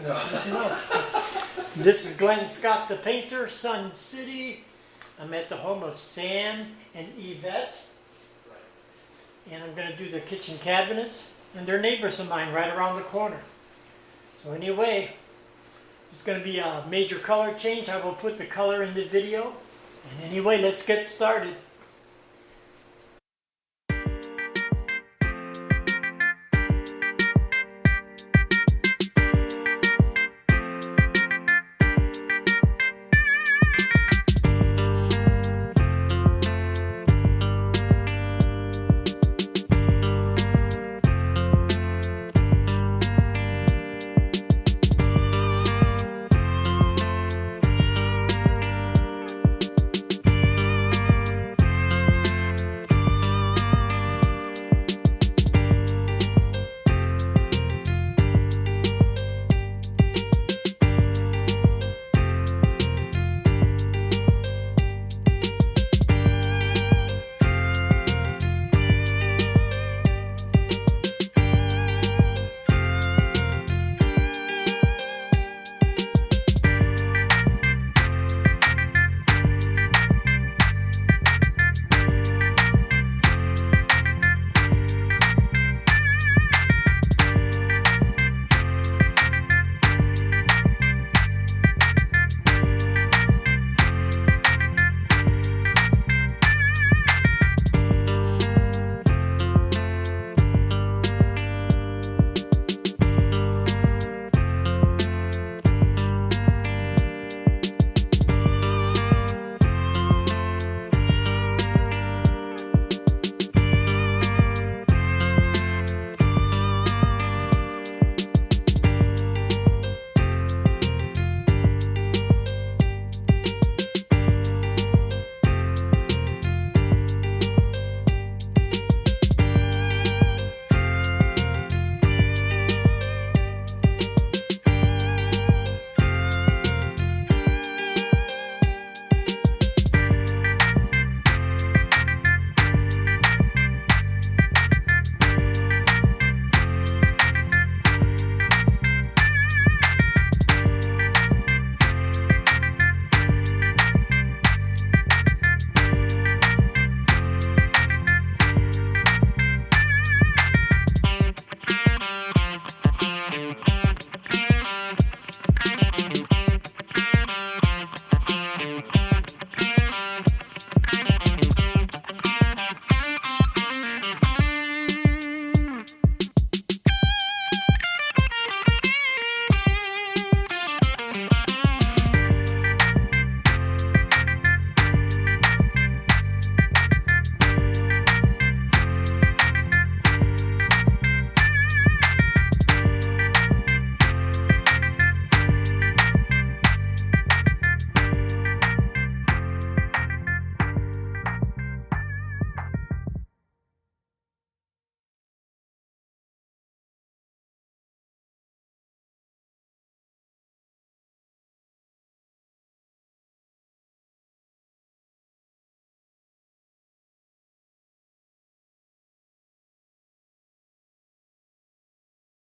You know. This is Glenn Scott, the painter, Sun City. I'm at the home of Sam and Ivette. And I'm going to do the kitchen cabinets. And they're neighbors of mine right around the corner. So anyway, it's going to be a major color change. I will put the color in the video. And anyway, let's get started.